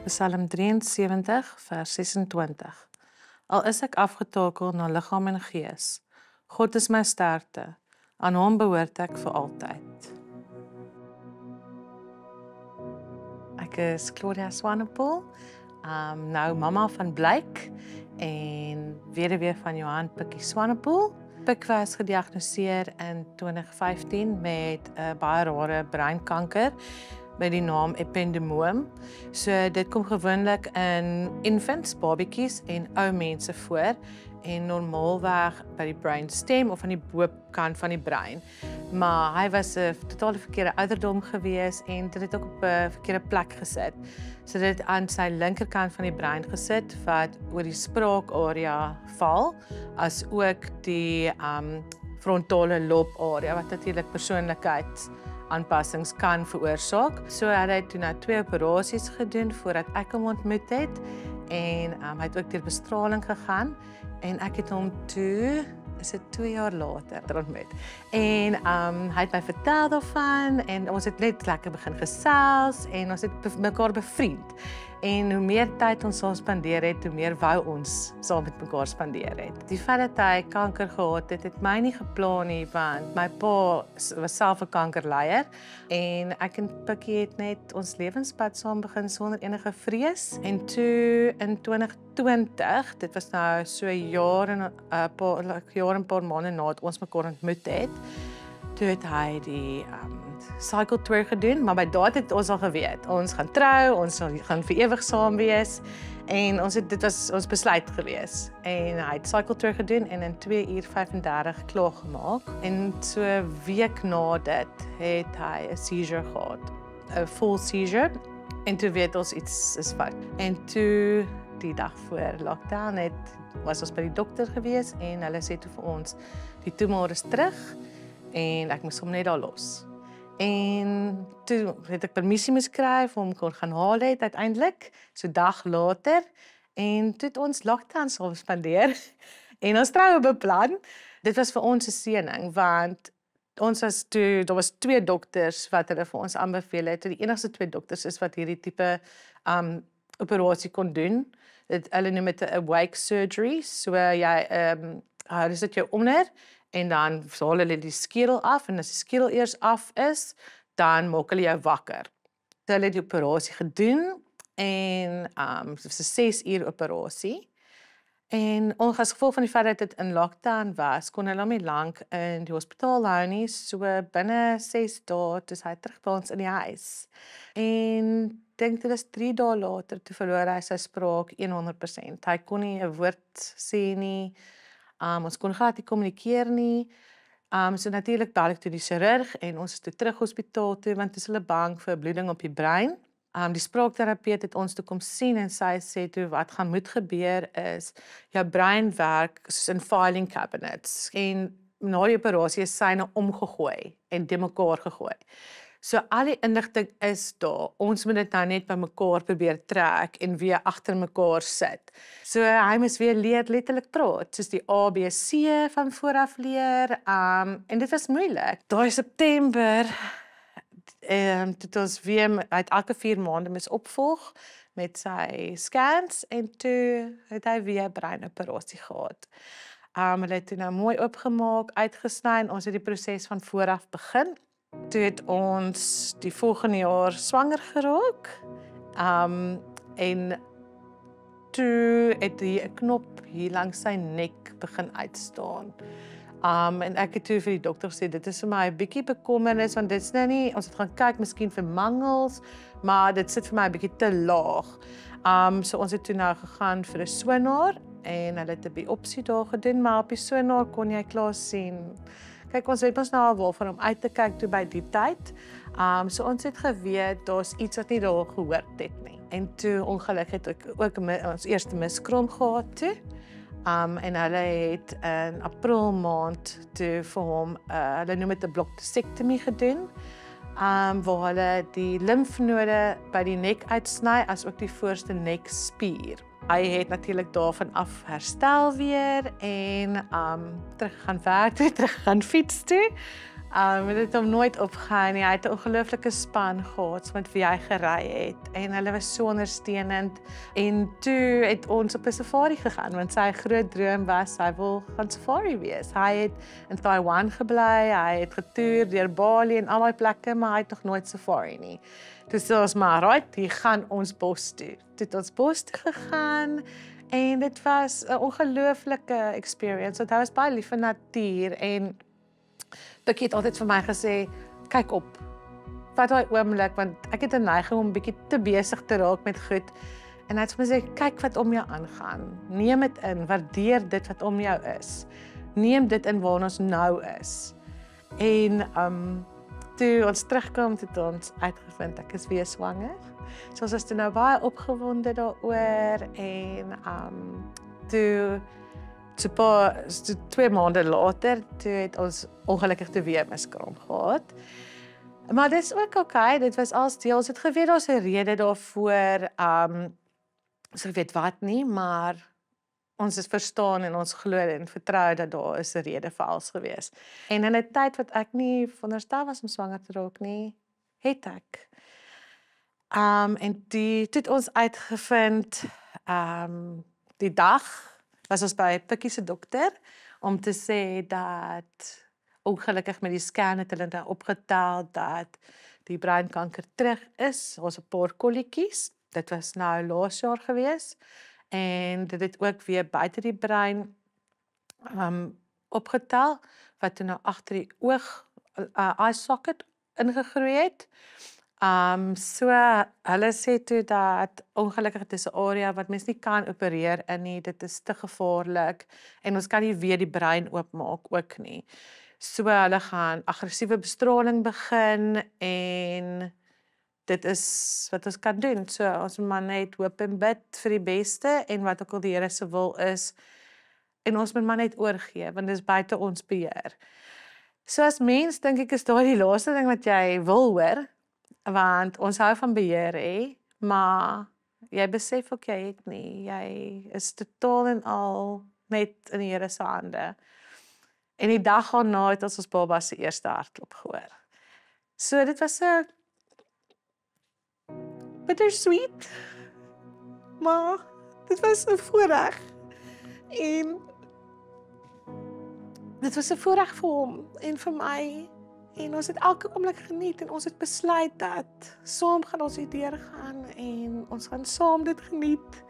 Psalm 73 vers 26. Al is ek afgetakel na liggaam en gees, God is my sterkte, aan hom behoort ek vir altyd. Ek is Claudia Swanepoel, nou mama van Blyk en weduwee van Johan Pikkie Swanepoel. Pik was gediagnoseer in 2015 met 'n baie rare breinkanker met die naam ependymoom. So dit kom gewoonlik in infants, babatjies en ou mense voor en normaalweg by die brainstem of aan die boopkant van die brein. Maar hy was 'n totaal verkeerde ouderdom gewees en dit het ook op 'n verkeerde plek gesit. So dit aan sy linkerkant van die brein gesit wat oor die spraakarea val, as ook die frontale lobarea wat natuurlik persoonlikheidsaanpassings kan veroorsaak. So hy toe nou 2 operasies gedoen voordat ek hom ontmoet het en hy het ook deur bestraling gegaan en ek het hom toe, is dit 2 jaar later ontmoet. En hy het my vertel daarvan en ons het net lekker begin gesels en ons het mekaar bevriend. En hoe meer tyd ons saam spandeer het, hoe meer wou ons saam met mekaar spandeer het. Die feit dat hy kanker gehad het, het my nie geplan nie, want my pa was self 'n kankerleier en ek en Pikkie het net ons lewenspad saam begin sonder enige vrees. En toe in 2020, dit was nou so 'n jaar en 'n paar maande nadat ons mekaar ontmoet het, toe het hy die cycle tour gedoen, maar by daardie het ons al geweet, ons gaan trou, ons gaan vir ewig saam wees en dit was ons besluit gewees. En hy het cycle tour gedoen en in 2 uur 35 klaar gemaak. En so 'n week na dit het hy 'n seizure gehad, 'n full seizure. En toe weet ons iets is fout. En toe die dag voor lockdown was ons by die dokter gewees en hulle sê toe vir ons, die tumor is terug en ek moes hom net daar los. En toe het ek permissie moes kry vir hom kon gaan haal het uiteindelik, so dag later. En toe het ons lockdown saam spandeer en ons troue beplan. Dit was vir ons 'n seëning, want daar was 2 dokters wat hulle vir ons aanbeveel het. Die enigste 2 dokters is wat hierdie tipe operasie kon doen. Hulle noem dit 'n awake surgery, so jy hulle sit jou onder en dan haal hulle die skedel af en as die skedel eers af is, dan maak hulle jou wakker. So hulle het die operasie gedoen en dit was 'n 6 uur operasie. En as gevolg van die feit dat dit in lockdown was, kon hulle hom nie lank in die hospitaal hou nie, so binne 6 dae toe hy terug by ons in die huis. En dink dit was 3 dae later toe verloor hy sy spraak 100%. Hy kon nie 'n woord sê nie. Ons kon glad nie kommunikeer nie. So natuurlik bel ek toe die chirurg en ons is toe terug hospitaal toe, want is hulle bang vir 'n bloeding op die brein. Die spraakterapeut het ons toe kom sien en sy sê toe wat gaan moet gebeur is, jou brein werk soos in filing cabinets en na die operasie is syne omgegooi en de mekaar gegooi. So al die inligting is daar, ons moet dit nou net by mekaar probeer trek en weer agter mekaar sit. So hy moes weer leer letterlik praat, soos die ABC van vooraf leer, en dit was moeilik. Daai September, het ons weer, hy het elke 4 maande moes opvolg met sy scans en toe het hy weer breinoperasie gehad. Hulle het toe nou mooi oopgemaak, uitgesny en ons het die proses van vooraf begin. Toe het ons die volgende jaar swanger geraak en toe het hy 'n knop hier langs sy nek begin uitstaan. En ek het toe vir die dokter gesê, dit is vir my 'n bietjie bekommernis, want dit is nou nie, ons het gaan kyk miskien vir mangels, maar dit sit vir my 'n bietjie te laag. So ons het toe nou gegaan vir 'n sonaar en hulle het 'n biopsie daar gedoen, maar op die sonaar kon jy klaar sien. Kyk, ons weet ons nou al waarvan om uit te kyk toe by die tyd. So ons het geweet, daar's iets wat nie daar gehoord het nie. En toe ongelukkig het ek ook ons eerste miskrom gehad toe. En hulle het in April maand toe vir hom, hulle noem dit 'n bloktesektomie gedoen, waar hulle die limfnode by die nek uitsny, as ook die voorste nekspier. Hy het natuurlik daarvan af herstel weer en terug gaan werk toe, terug gaan fiets toe. Het het hom nooit opgehou nie. Hy het 'n ongelooflike span gehad met wie hy gery het en hulle was so ondersteunend. En toe het ons op 'n safari gegaan want sy groot droom was hy wil gaan safari wees. Hy het in Taiwan gebly, hy het getoer deur Bali en al daai plekke, maar hy het nog nooit safari nie. Toe sê ons maar, "Right, hier gaan ons bos toe." Toe het ons bos toe gegaan en dit was 'n ongelooflike experience. Want hy was baie lief vir natuur en Pikkie het altyd vir my gesê, kyk op, vat daai oomblik, want ek het 'n neiging om bietjie te besig te raak met goed. En hy het vir my gesê, kyk wat om jou aangaan. Neem dit in, waardeer dit wat om jou is. Neem dit in waar ons nou is. En toe ons terugkom, het ons uitgevind ek is weer swanger. So ons is toe nou baie opgewonde daaroor en toe 2 maande later, toe het ons ongelukkig te weer miskraam gehad. Maar dit is ook oké, dit was als deel, ons het geweet daar's 'n rede daarvoor, ons weet wat nie, maar ons is verstaan en ons glo en vertrou dat daar is 'n rede vir alles gewees. En in 'n tyd wat ek nie veronderstel was om swanger te raak nie, het ek. En toe het ons uitgevind, die dag was ons by Pikkie se dokter om te sê dat ongelukkig met die scan het hulle nou opgetel dat die breinkanker terug is. Ons 'n paar kolletjies. Dit was nou laas jaar gewees en dit het ook weer buite die brein opgetel wat toe nou agter die oog eye socket ingegroei het. So hulle sê toe dat ongelukkig dit is 'n area wat mens nie kan opereer in nie, dit is te gevaarlik en ons kan nie weer die brein oopmaak ook nie. So hulle gaan aggressiewe bestraling begin en dit is wat ons kan doen. So ons moet maar net hoop en bid vir die beste en wat ook al die Here se wil is en ons moet maar net oorgee want dit is buite ons beheer. So as mens dink ek is daai die laaste ding wat jy wil hoor. Want ons hou van beheer hê, maar jy besef ook jy het nie. Jy is totaal en al net in die Here se hande. En die dag daarna het ons baba se eerste hartklop gehoor. So dit was 'n bittersweet, maar dit was 'n voorreg. En dit was 'n voorreg vir hom en vir my. En ons het elke oomblik geniet en ons het besluit dat saam gaan ons hierdeur gaan en ons gaan saam dit geniet.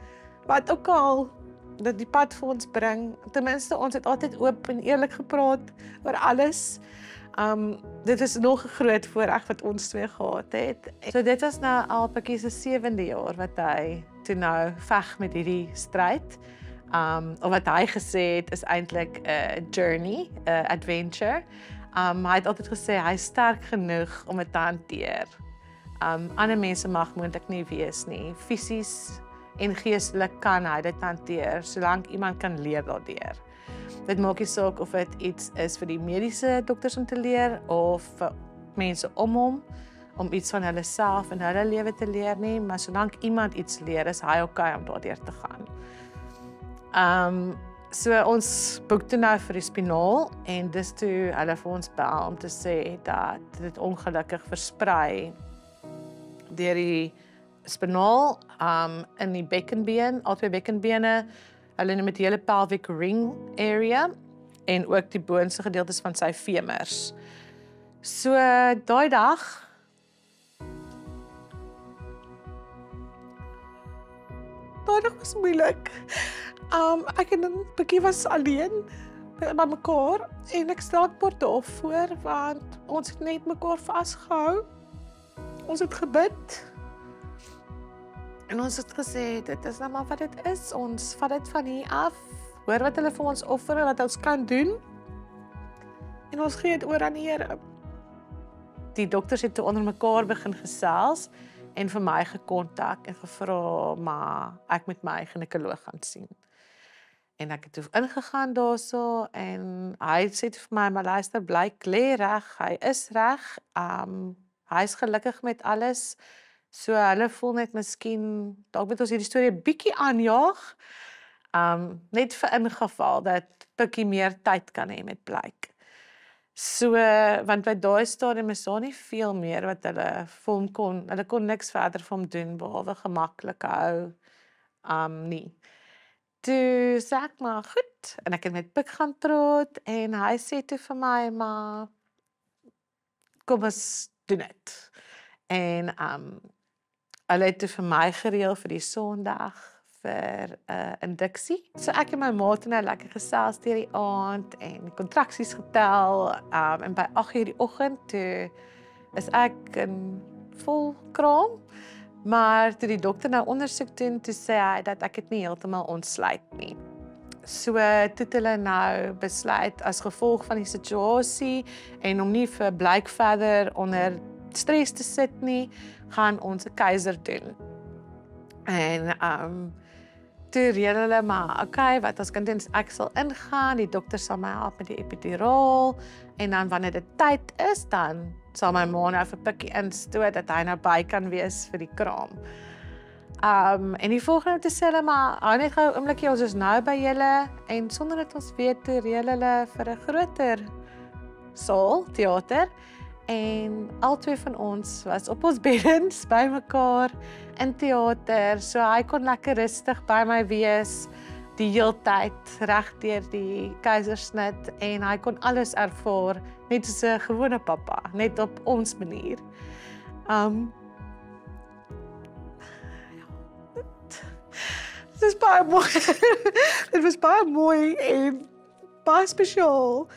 Wat ook al dat die pad vir ons bring. Ten minste ons het altyd oop en eerlik gepraat oor alles. Dit is nog 'n groot voorreg wat ons twee gehad het. So dit was nou al Pikkie se 7de jaar wat hy toe nou veg met hierdie stryd. Of wat hy gesê het is eintlik 'n journey, 'n adventure. Hy het altyd gesê hy is sterk genoeg om dit te hanteer. Ander mense mag moontlik nie wees nie. Fisies en geestelik kan hy dit hanteer, solank iemand kan leer daardeur. Dit maak nie saak of dit iets is vir die mediese dokters om te leer of vir mense om hom om iets van hulle self en hulle lewe te leer nie, maar solank iemand iets leer, is hy okay om daardeur te gaan. So ons boek toe nou vir die spinaal en dis toe hulle vir ons bel om te sê dat dit ongelukkig versprei deur die spinaal in die bekkenbeen, albei bekkenbene, hulle noem dit die hele pelvic ring area en ook die boonste gedeeltes van sy femurs. So daai dag was moeilik. Ek en Pikkie was alleen by mekaar en ek is dankbaar daarvoor want ons het net mekaar vasgehou. Ons het gebid en ons het gesê dit is nou maar wat dit is. Ons vat dit van hier af. Hoor wat hulle vir ons offer en wat ons kan doen. En ons gee dit oor aan die Here. Die dokters het toe onder mekaar begin gesels en vir my gekontak en gevra maar ek moet my ginekoloog gaan sien. En ek het toe ingegaan daarso en hy sê vir my, maar luister, blyk lê reg, hy is reg. Hy is gelukkig met alles. So hulle voel net miskien dalk moet ons hierdie storie 'n bietjie aanjaag. Net vir ingeval dat Pikkie meer tyd kan hê met Blyk. So, want by daai stadium is daar nie veel meer wat hulle vir hom hulle kon niks verder vir hom doen, behalwe gemaklik hou, nie. Toe sê ek maar, goed, en ek het met Pik gaan praat, en hy sê toe vir my, maar, kom ons doen dit. En, hulle het toe vir my gereël vir die Sondag, vir induksie. So ek en my ma het nou lekker gesels deur die aand en die kontraksies getel, en by 8:00 die oggend toe is ek in vol kraam, maar toe die dokter nou ondersoek doen, toe sê hy dat ek het nie heeltemal ontsluit nie. So toe het hulle nou besluit as gevolg van die situasie en om nie vir Blyk verder onder stres te sit nie, gaan ons 'n keiser doen. En toe reël hulle maar, okay, wat ons kan doen is ek sal ingaan, die dokter sal my help met die epiduraal, en dan wanneer dit tyd is, dan sal my ma nou vir Pikkie instoot, dat hy nou by kan wees vir die kraam. En die volgende te sê hulle, maar hou net gou 'n oombliekie, ons is nou by julle, en sonder dat ons weet, toe reël hulle vir 'n groter saal, teater, en al twee van ons was op ons beddens by mekaar in teater, so hy kon lekker rustig by my wees, die heeltyd reg deur die keisersnit, en hy kon alles ervaar, net soos 'n gewone pappa, net op ons manier. Dit is baie mooi. Dit was baie mooi en baie spesiaal.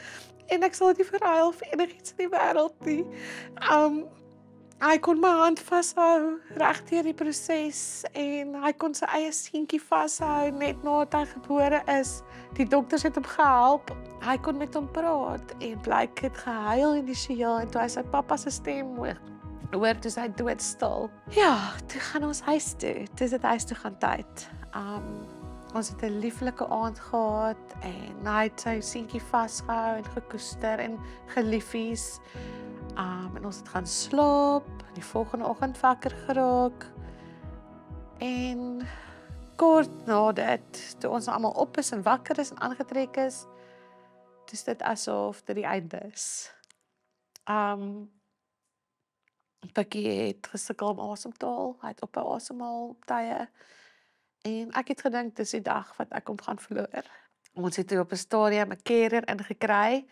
En ek sal dit nie verruil vir enigiets in die wêreld nie. Hy kon my hand vashou reg deur die proses en hy kon sy eie seentjie vashou net nadat hy gebore is. Die dokters het hom gehelp. Hy kon met hom praat en Blyk het gehuil initieel en toe hy sy pappa se stem hoor, toe hy doodstil. Ja, toe gaan ons huis toe. Toe is dit huis toe gaan tyd. Ons het 'n lieflike aand gehad en hy het sy seentjie vasgehou en gekoester en geliefies. En ons het gaan slaap, die volgende oggend wakker geraak. En kort na dit, toe ons almal op is en wakker is en aangetrek is, toe is dit asof dit die einde is. Pikkie het gesukkel om asem te haal, hy het op 'n asemhaal tye. En ek het gedink dis die dag wat ek hom gaan verloor. Ons het toe op 'n stadium 'n carrier ingekry,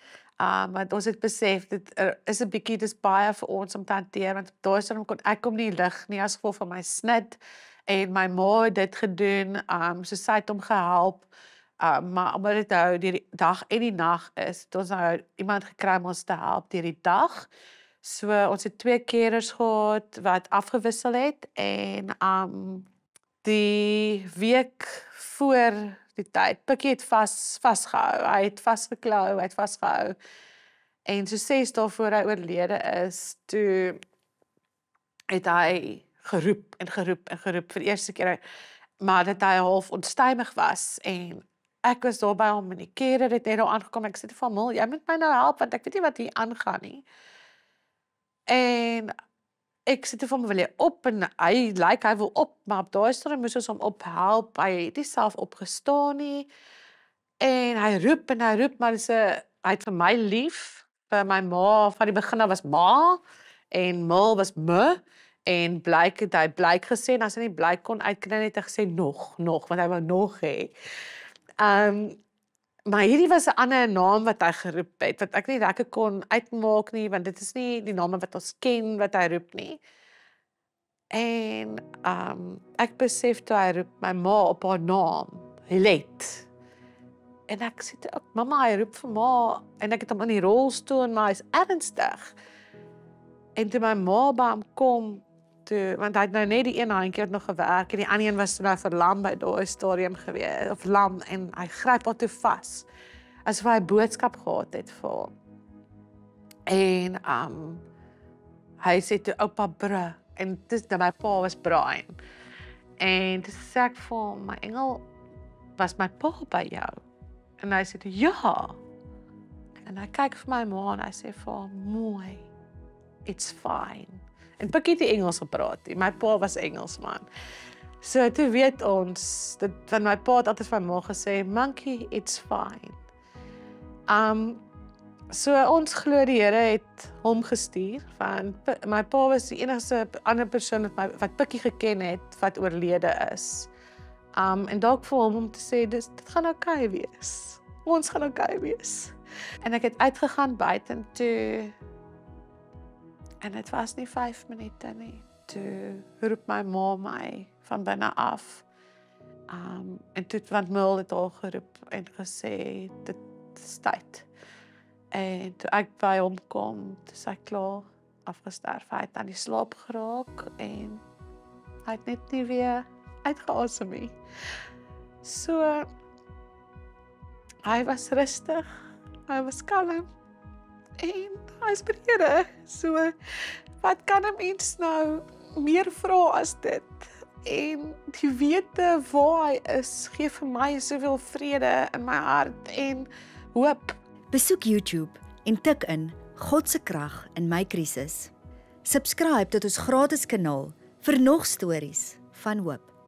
want ons het besef dit is 'n bietjie, dis baie vir ons om te hanteer, want op daai stadium kon ek hom nie lig nie as gevolg van my snit, en my ma het dit gedoen, so sy het hom gehelp, maar omdat dit nou deur die dag en die nag is, het ons nou iemand gekry om ons te help deur die dag. So ons het 2 carriers gehad wat afgewissel het, en die week voor die tyd, Pikkie het vasgehou, hy het vasgeklou, hy het vasgehou, en so 6 dae voor hy oorlede is, toe het hy geroep en geroep en geroep vir die eerste keer, maar dat hy half onstuimig was, en ek was daar by hom in die carrier, het net daar aangekom, ek sê vir hom, Mil, jy moet my nou help, want ek weet nie wat hier aangaan nie. En ek sê vir hom, wil jy op, en hy wil op, maar op daai stadium moes ons hom ophelp, hy het nie self opgestaan nie, en hy roep, maar hy het vir my lief, vir my ma, van die begin af was ma, en Mil was me, en Blyk het hy Blyk gesê, en as hy nie Blyk kon uitkry het hy gesê nog, want hy wou nog hê. Maar hierdie was 'n ander naam wat hy geroep het, wat ek nie lekker kon uitmaak nie, want dit is nie die name wat ons ken wat hy roep nie. En ek besef toe hy roep my ma op haar naam, Helette. En ek sê toe ook, mamma, hy roep vir ma, en ek het hom in die rolstoel, maar hy is ernstig. En toe my ma by hom kom, want hy het nou net die een handjie nog gewerk, en die ander een was nou verlam by daai stadium gewees, of lam, en hy gryp haar toe vas, asof hy 'n boodskap gehad het vir hom. En hy sê toe, oupa Bru, en dis dat my pa was Brian. En toe sê ek vir hom, my engel, was my pa by jou? En hy sê toe, ja. En hy kyk vir my ma, en hy sê vir hom, mooi, it's fine. En Pikkie het die Engels gepraat, my pa was Engelsman. So toe weet ons, van my pa het altyd vir my ma gesê, monkey, it's fine. So ons glo die Here het hom gestuur, want my pa was die enigste ander persoon wat Pikkie geken het, wat oorlede is. En dalk vir hom om te sê, dit gaan oukei wees. Ons gaan oukei wees. En ek het uitgegaan buitentoe, en dit was nie 5 minute nie. Toe roep my ma my van binne af. En toe, want Mil het al geroep en gesê, dit is tyd. En toe ek by hom kom, toe is hy klaar afgesterf. Hy het aan die slaap geraak en hy het net nie weer uitgeasem nie. So, hy was rustig, hy was kalm en hy is by die Here. So, wat kan 'n mens nou meer vra as dit? En die wete waar hy is, gee vir my soveel vrede in my hart en hoop. Besoek YouTube en tik in God se krag in my krisis. Subscribe tot ons gratis kanaal vir nog stories van hoop.